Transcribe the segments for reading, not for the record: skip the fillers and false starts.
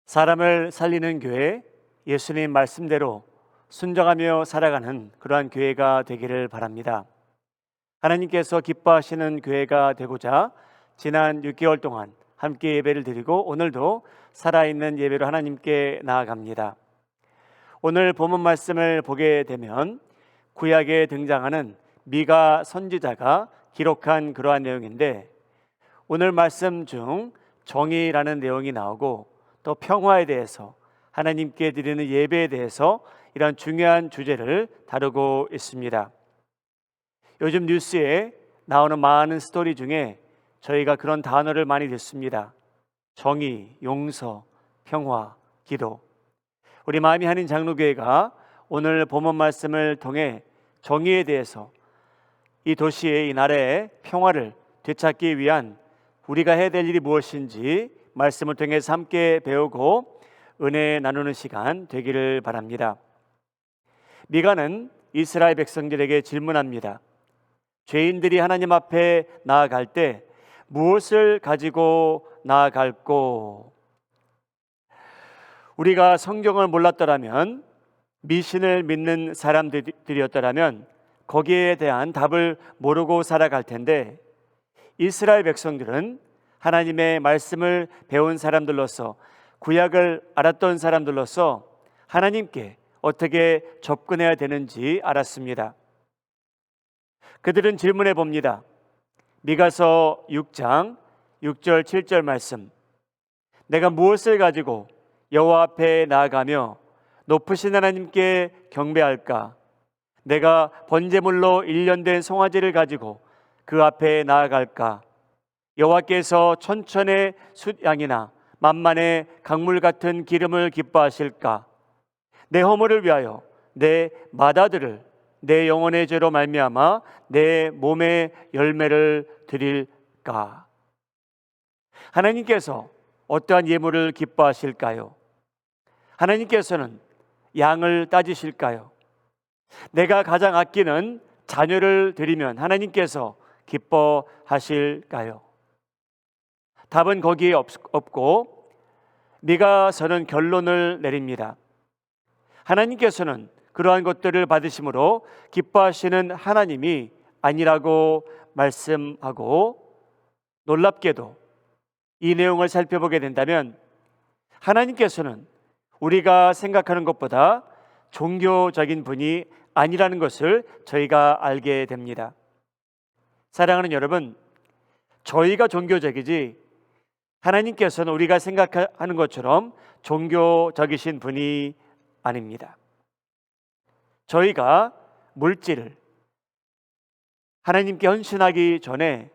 사람을 살리는 교회, 예수님 말씀대로 순종하며 살아가는 그러한 교회가 되기를 바랍니다. 하나님께서 기뻐하시는 교회가 되고자 지난 6개월 동안 함께 예배를 드리고 오늘도 살아있는 예배로 하나님께 나아갑니다. 오늘 본문 말씀을 보게 되면 구약에 등장하는 미가 선지자가 기록한 그러한 내용인데, 오늘 말씀 중 정의라는 내용이 나오고 또 평화에 대해서, 하나님께 드리는 예배에 대해서 이런 중요한 주제를 다루고 있습니다. 요즘 뉴스에 나오는 많은 스토리 중에 저희가 그런 단어를 많이 듣습니다. 정의, 용서, 평화, 기도. 우리 마음이 한인 장로교회가 오늘 본문 말씀을 통해 정의에 대해서, 이 도시의 이 나라의 평화를 되찾기 위한 우리가 해야 될 일이 무엇인지 말씀을 통해서 함께 배우고 은혜 나누는 시간 되기를 바랍니다. 미가는 이스라엘 백성들에게 질문합니다. 죄인들이 하나님 앞에 나아갈 때 무엇을 가지고 나아갈꼬? 우리가 성경을 몰랐더라면, 미신을 믿는 사람들이었더라면 거기에 대한 답을 모르고 살아갈 텐데, 이스라엘 백성들은 하나님의 말씀을 배운 사람들로서, 구약을 알았던 사람들로서 하나님께 어떻게 접근해야 되는지 알았습니다. 그들은 질문해 봅니다. 미가서 6장 6절 7절 말씀, 내가 무엇을 가지고 여호와 앞에 나아가며 높으신 하나님께 경배할까? 내가 번제물로 일련된 송아지를 가지고 그 앞에 나아갈까? 여호와께서 천천의 숫양이나 만만의 강물 같은 기름을 기뻐하실까? 내 허물을 위하여 내 맏아들을 내 영혼의 죄로 말미암아 내 몸의 열매를 드릴까? 하나님께서 어떠한 예물을 기뻐하실까요? 하나님께서는 양을 따지실까요? 내가 가장 아끼는 자녀를 드리면 하나님께서 기뻐하실까요? 답은 거기에 없고 미가서는 결론을 내립니다. 하나님께서는 그러한 것들을 받으심으로 기뻐하시는 하나님이 아니라고 말씀하고, 놀랍게도 이 내용을 살펴보게 된다면 하나님께서는 우리가 생각하는 것보다 종교적인 분이 아니라는 것을 저희가 알게 됩니다. 사랑하는 여러분, 저희가 종교적이지 하나님께서는 우리가 생각하는 것처럼 종교적이신 분이 아닙니다. 저희가 물질을 하나님께 헌신하기 전에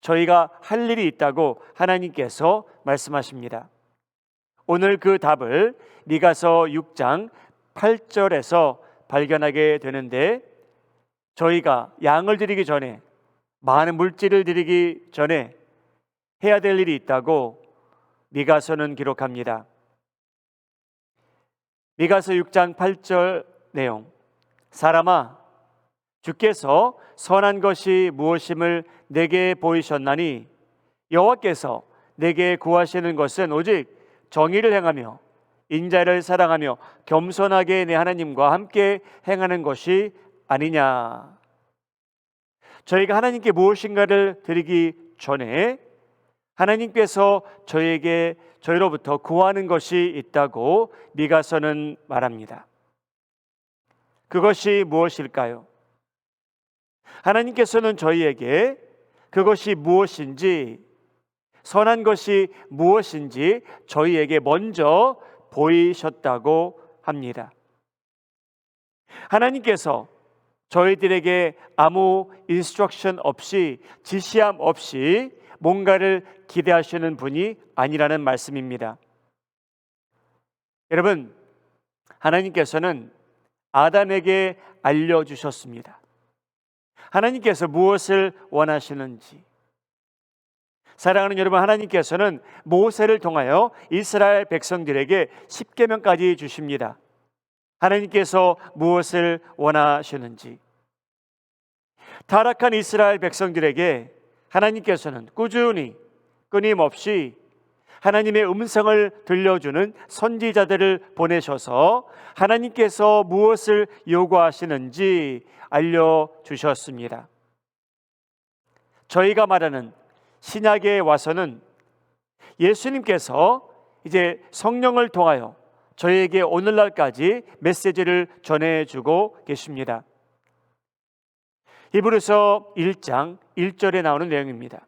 저희가 할 일이 있다고 하나님께서 말씀하십니다. 오늘 그 답을 미가서 6장 8절에서 발견하게 되는데, 저희가 양을 드리기 전에, 많은 물질을 드리기 전에 해야 될 일이 있다고 미가서는 기록합니다. 미가서 6장 8절 내용, 사람아, 주께서 선한 것이 무엇임을 내게 보이셨나니 여호와께서 내게 구하시는 것은 오직 정의를 행하며 인자를 사랑하며 겸손하게 내 하나님과 함께 행하는 것이 아니냐. 저희가 하나님께 무엇인가를 드리기 전에 하나님께서 저희로부터 구하는 것이 있다고 미가서는 말합니다. 그것이 무엇일까요? 하나님께서는 저희에게 그것이 무엇인지, 선한 것이 무엇인지 저희에게 먼저 보이셨다고 합니다. 하나님께서 저희들에게 아무 인스트럭션 없이, 지시함 없이 뭔가를 기대하시는 분이 아니라는 말씀입니다. 여러분, 하나님께서는 아담에게 알려주셨습니다. 하나님께서 무엇을 원하시는지. 사랑하는 여러분, 하나님께서는 모세를 통하여 이스라엘 백성들에게 십계명까지 주십니다. 하나님께서 무엇을 원하시는지. 타락한 이스라엘 백성들에게 하나님께서는 꾸준히 끊임없이 하나님의 음성을 들려주는 선지자들을 보내셔서 하나님께서 무엇을 요구하시는지 알려주셨습니다. 저희가 말하는 신약에 와서는 예수님께서 이제 성령을 통하여 저희에게 오늘날까지 메시지를 전해주고 계십니다. 히브리서 1장 1절에 나오는 내용입니다.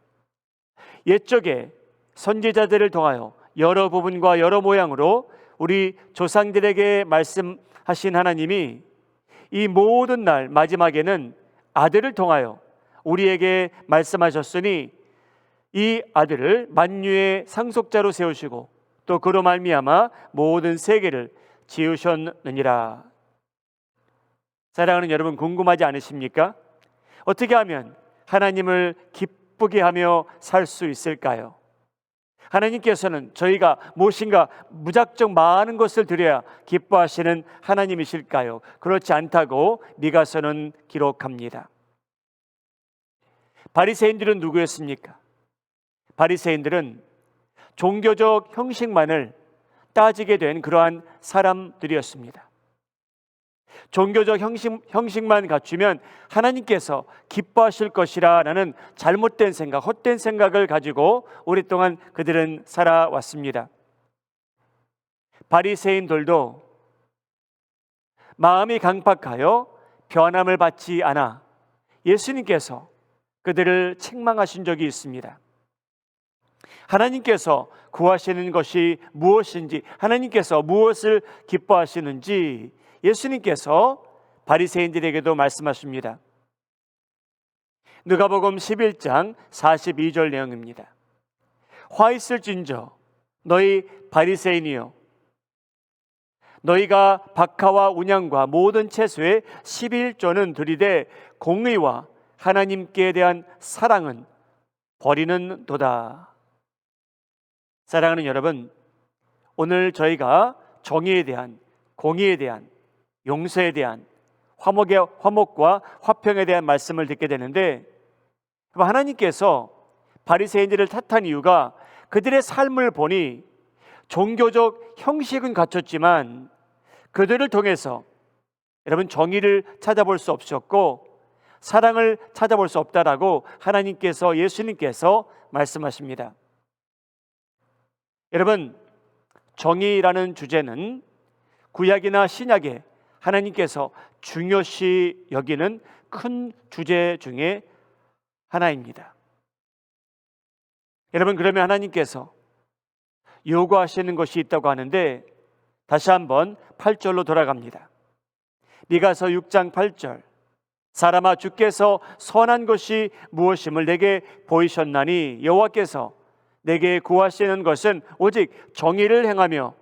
옛적에 선지자들을 통하여 여러 부분과 여러 모양으로 우리 조상들에게 말씀하신 하나님이 이 모든 날 마지막에는 아들을 통하여 우리에게 말씀하셨으니 이 아들을 만유의 상속자로 세우시고 또 그로 말미암아 모든 세계를 지으셨느니라. 사랑하는 여러분, 궁금하지 않으십니까? 어떻게 하면 하나님을 기쁘게 하며 살 수 있을까요? 하나님께서는 저희가 무엇인가 무작정 많은 것을 드려야 기뻐하시는 하나님이실까요? 그렇지 않다고 미가서는 기록합니다. 바리새인들은 누구였습니까? 바리새인들은 종교적 형식만을 따지게 된 그러한 사람들이었습니다. 종교적 형식만 갖추면 하나님께서 기뻐하실 것이라는 잘못된 생각, 헛된 생각을 가지고 오랫동안 그들은 살아왔습니다. 바리새인들도 마음이 강팍하여 변함을 받지 않아 예수님께서 그들을 책망하신 적이 있습니다. 하나님께서 구하시는 것이 무엇인지, 하나님께서 무엇을 기뻐하시는지 예수님께서 바리새인들에게도 말씀하십니다. 누가복음 11장 42절 내용입니다. 화 있을진저 너희 바리새인이여, 너희가 박하와 운양과 모든 채소의 11조는 들이되 공의와 하나님께 대한 사랑은 버리는 도다. 사랑하는 여러분, 오늘 저희가 정의에 대한, 공의에 대한, 용서에 대한, 화목과 화평에 대한 말씀을 듣게 되는데, 하나님께서 바리새인들을 탓한 이유가 그들의 삶을 보니 종교적 형식은 갖췄지만 그들을 통해서 여러분 정의를 찾아볼 수 없었고 사랑을 찾아볼 수 없다라고 하나님께서, 예수님께서 말씀하십니다. 여러분, 정의라는 주제는 구약이나 신약에 하나님께서 중요시 여기는 큰 주제 중에 하나입니다. 여러분, 그러면 하나님께서 요구하시는 것이 있다고 하는데 다시 한번 8절로 돌아갑니다. 미가서 6장 8절, 사람아 주께서 선한 것이 무엇임을 내게 보이셨나니 여호와께서 내게 구하시는 것은 오직 정의를 행하며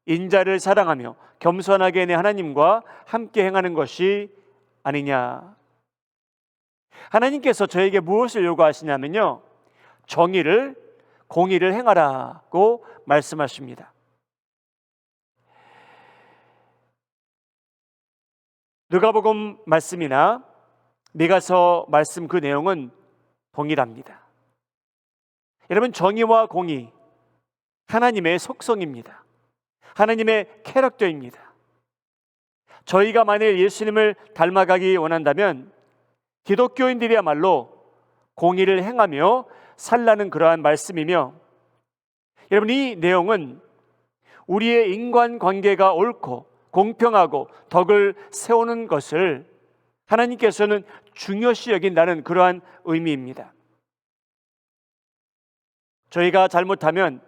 인자를 사랑하며 겸손하게 내 하나님과 함께 행하는 것이 아니냐. 하나님께서 저에게 무엇을 요구하시냐면요, 정의를, 공의를 행하라고 말씀하십니다. 누가복음 말씀이나 미가서 말씀 그 내용은 동일합니다. 여러분, 정의와 공의, 하나님의 속성입니다. 하나님의 캐릭터입니다. 저희가 만일 예수님을 닮아가기 원한다면 기독교인들이야말로 공의를 행하며 살라는 그러한 말씀이며, 여러분, 이 내용은 우리의 인간관계가 옳고 공평하고 덕을 세우는 것을 하나님께서는 중요시 여긴다는 그러한 의미입니다. 저희가 잘못하면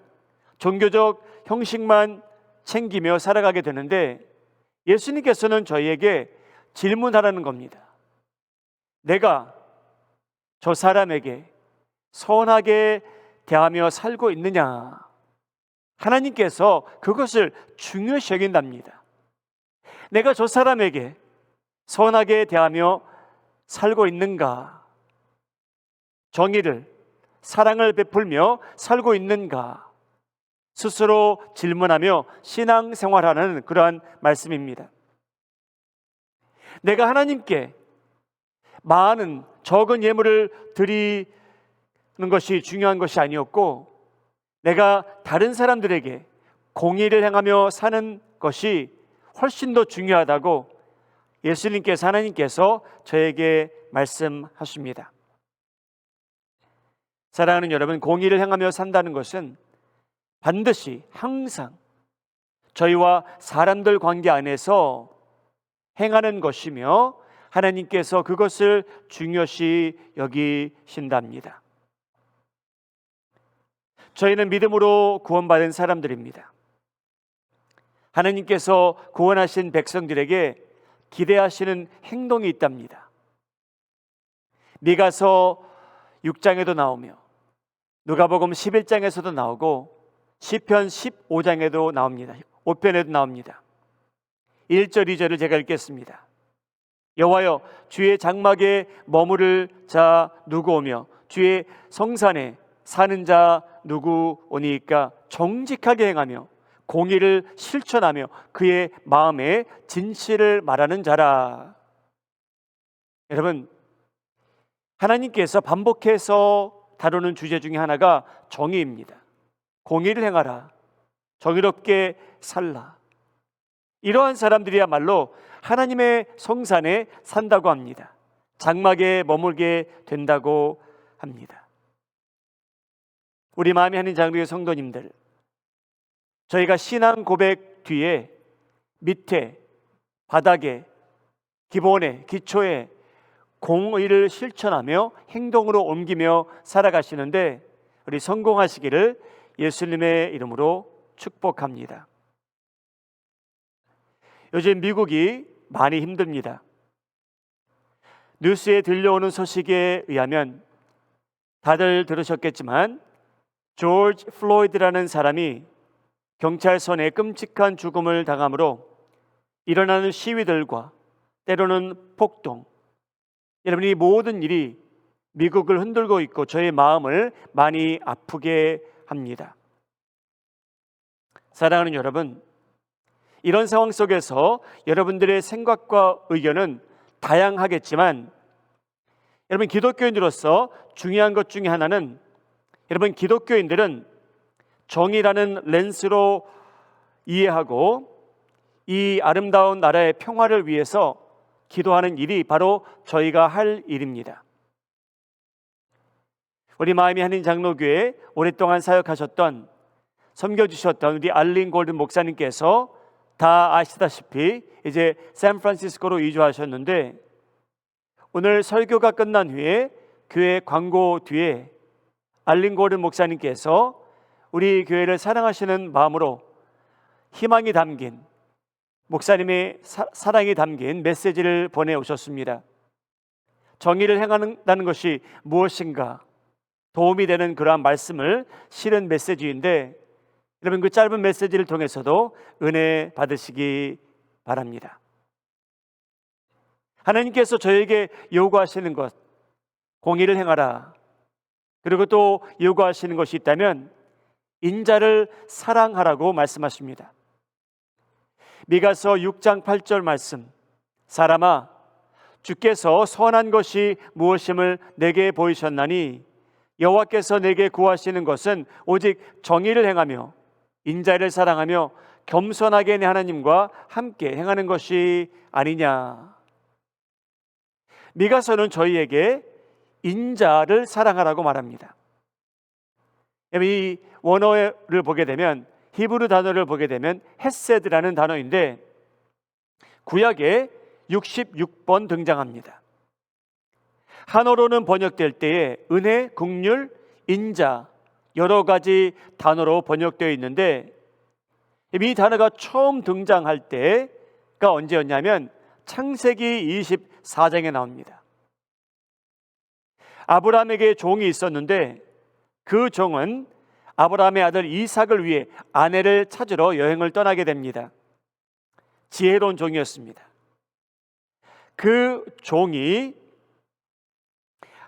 종교적 형식만 챙기며 살아가게 되는데 예수님께서는 저희에게 질문하라는 겁니다. 내가 저 사람에게 선하게 대하며 살고 있느냐? 하나님께서 그것을 중요시 여긴답니다. 내가 저 사람에게 선하게 대하며 살고 있는가? 정의를, 사랑을 베풀며 살고 있는가? 스스로 질문하며 신앙생활하는 그러한 말씀입니다. 내가 하나님께 많은 적은 예물을 드리는 것이 중요한 것이 아니었고 내가 다른 사람들에게 공의를 행하며 사는 것이 훨씬 더 중요하다고 예수님께서, 하나님께서 저에게 말씀하십니다. 사랑하는 여러분, 공의를 행하며 산다는 것은 반드시 항상 저희와 사람들 관계 안에서 행하는 것이며 하나님께서 그것을 중요시 여기신답니다. 저희는 믿음으로 구원받은 사람들입니다. 하나님께서 구원하신 백성들에게 기대하시는 행동이 있답니다. 미가서 6장에도 나오며 누가복음 11장에서도 나오고 시편 15장에도 나옵니다. 5편에도 나옵니다. 1절 2절을 제가 읽겠습니다. 여호와여, 주의 장막에 머무를 자 누구 오며 주의 성산에 사는 자 누구 오니까? 정직하게 행하며 공의를 실천하며 그의 마음에 진실을 말하는 자라. 여러분, 하나님께서 반복해서 다루는 주제 중에 하나가 정의입니다. 공의를 행하라, 정의롭게 살라. 이러한 사람들이야말로 하나님의 성산에 산다고 합니다. 장막에 머물게 된다고 합니다. 우리 마음이 하는 장로의 성도님들, 저희가 신앙 고백 뒤에 밑에 바닥에 기본에 기초에 공의를 실천하며 행동으로 옮기며 살아가시는데 우리 성공하시기를 예수님의 이름으로 축복합니다. 요즘 미국이 많이 힘듭니다. 뉴스에 들려오는 소식에 의하면 다들 들으셨겠지만 조지 플로이드라는 사람이 경찰선에 끔찍한 죽음을 당함으로 일어나는 시위들과 때로는 폭동, 여러분, 이 모든 일이 미국을 흔들고 있고 저의 마음을 많이 아프게 합니다. 사랑하는 여러분, 이런 상황 속에서 여러분들의 생각과 의견은 다양하겠지만 여러분, 기독교인으로서 중요한 것 중에 하나는, 여러분, 기독교인들은 정의라는 렌스로 이해하고 이 아름다운 나라의 평화를 위해서 기도하는 일이 바로 저희가 할 일입니다. 우리 마음이 하는 장로교회 오랫동안 사역하셨던, 섬겨주셨던 우리 알린 골든 목사님께서 다 아시다시피 이제 샌프란시스코로 이주하셨는데 오늘 설교가 끝난 후에 교회 광고 뒤에 알린 골든 목사님께서 우리 교회를 사랑하시는 마음으로 희망이 담긴, 목사님의 사랑이 담긴 메시지를 보내오셨습니다. 정의를 행한다는 것이 무엇인가 도움이 되는 그러한 말씀을 실은 메시지인데 여러분, 그 짧은 메시지를 통해서도 은혜 받으시기 바랍니다. 하나님께서 저에게 요구하시는 것, 공의를 행하라. 그리고 또 요구하시는 것이 있다면 인자를 사랑하라고 말씀하십니다. 미가서 6장 8절 말씀, 사람아, 주께서 선한 것이 무엇임을 내게 보이셨나니 여호와께서 내게 구하시는 것은 오직 정의를 행하며 인자를 사랑하며 겸손하게 내 하나님과 함께 행하는 것이 아니냐. 미가서는 저희에게 인자를 사랑하라고 말합니다. 이 원어를 보게 되면, 히브리 단어를 보게 되면 헤세드라는 단어인데 구약에 66번 등장합니다. 한어로는 번역될 때에 은혜, 긍휼, 인자 여러 가지 단어로 번역되어 있는데 이 단어가 처음 등장할 때가 언제였냐면 창세기 24장에 나옵니다. 아브라함에게 종이 있었는데 그 종은 아브라함의 아들 이삭을 위해 아내를 찾으러 여행을 떠나게 됩니다. 지혜로운 종이었습니다. 그 종이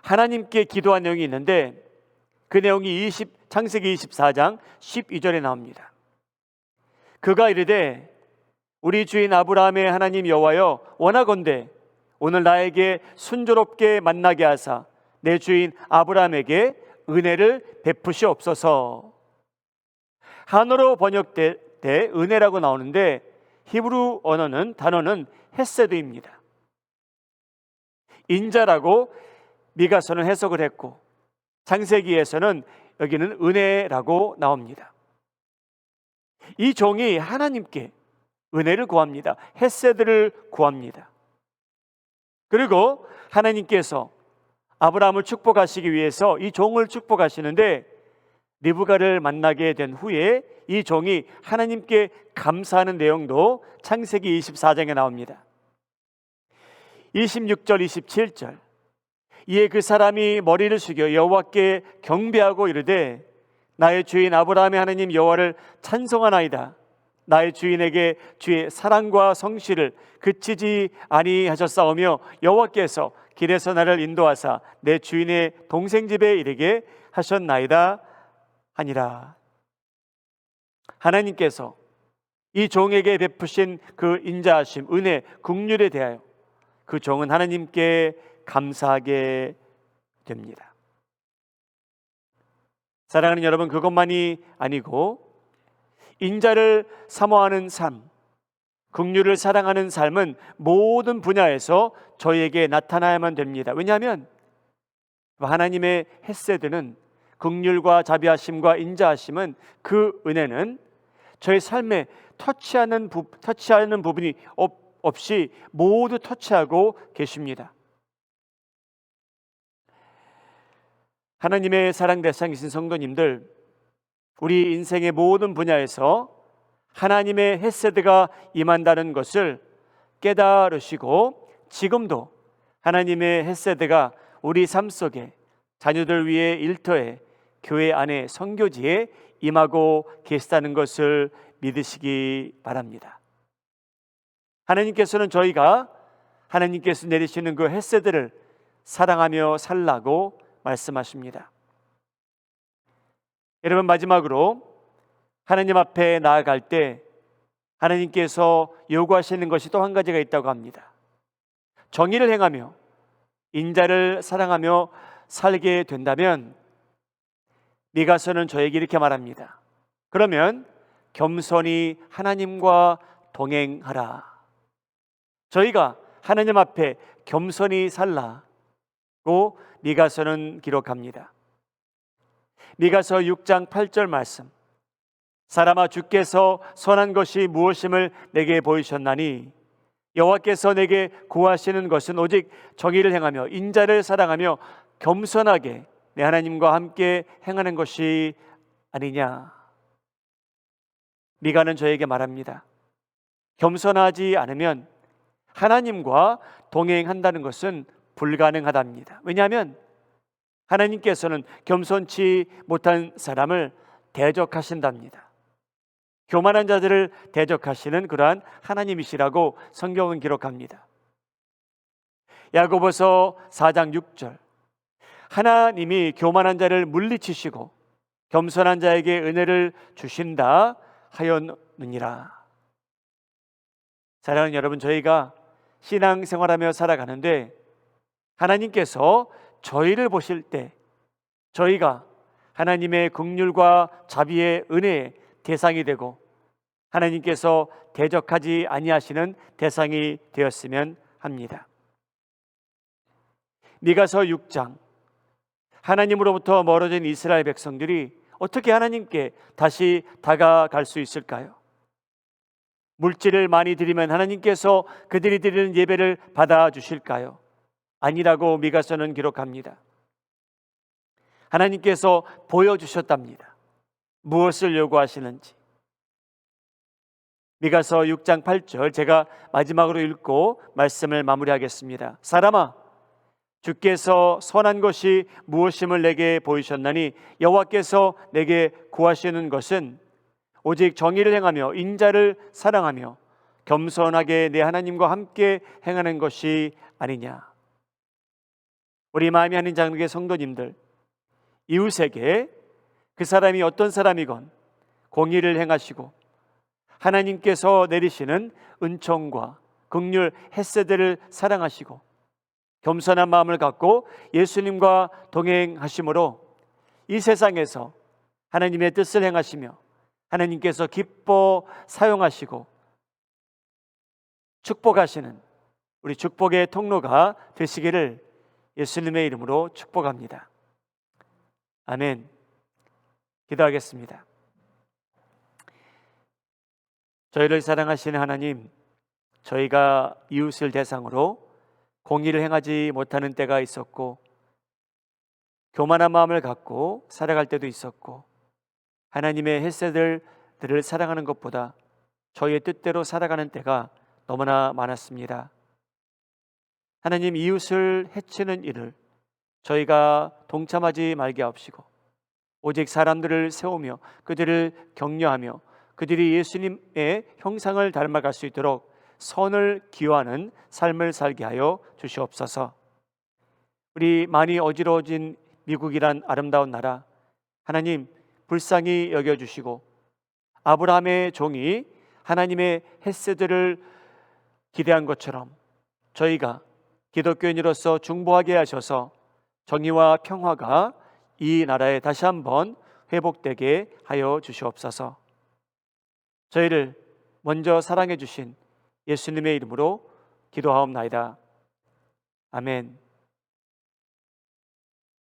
하나님께 기도한 내용이 있는데 그 내용이 창세기 24장 12절에 나옵니다. 그가 이르되 우리 주인 아브라함의 하나님 여호와여, 원하건대 오늘 나에게 순조롭게 만나게 하사 내 주인 아브라함에게 은혜를 베푸시옵소서. 한어로 번역될 때 은혜라고 나오는데 히브리 단어는 헤세드입니다. 인자라고 미가서는 해석을 했고 창세기에서는 여기는 은혜라고 나옵니다. 이 종이 하나님께 은혜를 구합니다. 헤세드를 구합니다. 그리고 하나님께서 아브라함을 축복하시기 위해서 이 종을 축복하시는데 리브가를 만나게 된 후에 이 종이 하나님께 감사하는 내용도 창세기 24장에 나옵니다. 26절 27절 이에 그 사람이 머리를 숙여 여호와께 경배하고 이르되 나의 주인 아브라함의 하나님 여호와를 찬송하나이다. 나의 주인에게 주의 사랑과 성실을 그치지 아니하셨사오며 여호와께서 길에서 나를 인도하사 내 주인의 동생 집에 이르게 하셨나이다 하니라. 하나님께서 이 종에게 베푸신 그 인자하심, 은혜, 긍휼에 대하여 그 종은 하나님께 감사하게 됩니다. 사랑하는 여러분, 그것만이 아니고 인자를 사모하는 삶, 긍휼을 사랑하는 삶은 모든 분야에서 저희에게 나타나야만 됩니다. 왜냐하면 하나님의 헤세드는 긍휼과 자비하심과 인자하심은 그 은혜는 저희 삶에 터치하는 부분이 없이 모두 터치하고 계십니다. 하나님의 사랑 대상이신 성도님들, 우리 인생의 모든 분야에서 하나님의 헤세드가 임한다는 것을 깨달으시고 지금도 하나님의 헤세드가 우리 삶 속에 자녀들 위해 일터에 교회 안에 선교지에 임하고 계시다는 것을 믿으시기 바랍니다. 하나님께서는 저희가 하나님께서 내리시는 그 헤세드를 사랑하며 살라고 말씀하십니다. 여러분, 마지막으로 하나님 앞에 나아갈 때 하나님께서 요구하시는 것이 또 한 가지가 있다고 합니다. 정의를 행하며 인자를 사랑하며 살게 된다면 미가서는 저에게 이렇게 말합니다. 그러면 겸손히 하나님과 동행하라. 저희가 하나님 앞에 겸손히 살라고 미가서는 기록합니다. 미가서 6장 8절 말씀. 사람아, 주께서 선한 것이 무엇임을 내게 보이셨나니 여호와께서 내게 구하시는 것은 오직 정의를 행하며 인자를 사랑하며 겸손하게 내 하나님과 함께 행하는 것이 아니냐. 미가는 저에게 말합니다. 겸손하지 않으면 하나님과 동행한다는 것은 불가능하답니다. 왜냐하면 하나님께서는 겸손치 못한 사람을 대적하신답니다. 교만한 자들을 대적하시는 그러한 하나님이시라고 성경은 기록합니다. 야고보서 4장 6절 하나님이 교만한 자를 물리치시고 겸손한 자에게 은혜를 주신다 하였느니라. 사랑하는 여러분, 저희가 신앙생활하며 살아가는데 하나님께서 저희를 보실 때 저희가 하나님의 긍휼과 자비의 은혜의 대상이 되고 하나님께서 대적하지 아니하시는 대상이 되었으면 합니다. 미가서 6장 하나님으로부터 멀어진 이스라엘 백성들이 어떻게 하나님께 다시 다가갈 수 있을까요? 물질을 많이 드리면 하나님께서 그들이 드리는 예배를 받아주실까요? 아니라고 미가서는 기록합니다. 하나님께서 보여주셨답니다. 무엇을 요구하시는지. 미가서 6장 8절 제가 마지막으로 읽고 말씀을 마무리하겠습니다. 사람아, 주께서 선한 것이 무엇임을 내게 보이셨나니 여호와께서 내게 구하시는 것은 오직 정의를 행하며 인자를 사랑하며 겸손하게 내 하나님과 함께 행하는 것이 아니냐. 우리 마음이 하는 장로의 성도님들, 이웃에게 그 사람이 어떤 사람이건 공의를 행하시고 하나님께서 내리시는 은총과 긍휼 헤세드를 사랑하시고 겸손한 마음을 갖고 예수님과 동행하심으로 이 세상에서 하나님의 뜻을 행하시며 하나님께서 기뻐 사용하시고 축복하시는 우리 축복의 통로가 되시기를 예수님의 이름으로 축복합니다. 아멘. 기도하겠습니다. 저희를 사랑하시는 하나님, 저희가 이웃을 대상으로 공의를 행하지 못하는 때가 있었고 교만한 마음을 갖고 살아갈 때도 있었고 하나님의 햇새들을 사랑하는 것보다 저희의 뜻대로 살아가는 때가 너무나 많았습니다. 하나님, 이웃을 해치는 일을 저희가 동참하지 말게 하옵시고 오직 사람들을 세우며 그들을 격려하며 그들이 예수님의 형상을 닮아갈 수 있도록 선을 기여하는 삶을 살게 하여 주시옵소서. 우리 많이 어지러워진 미국이란 아름다운 나라, 하나님 불쌍히 여겨주시고 아브라함의 종이 하나님의 햇새들을 기대한 것처럼 저희가 기독교인으로서 중보하게 하셔서 정의와 평화가 이 나라에 다시 한번 회복되게 하여 주시옵소서. 저희를 먼저 사랑해 주신 예수님의 이름으로 기도하옵나이다. 아멘.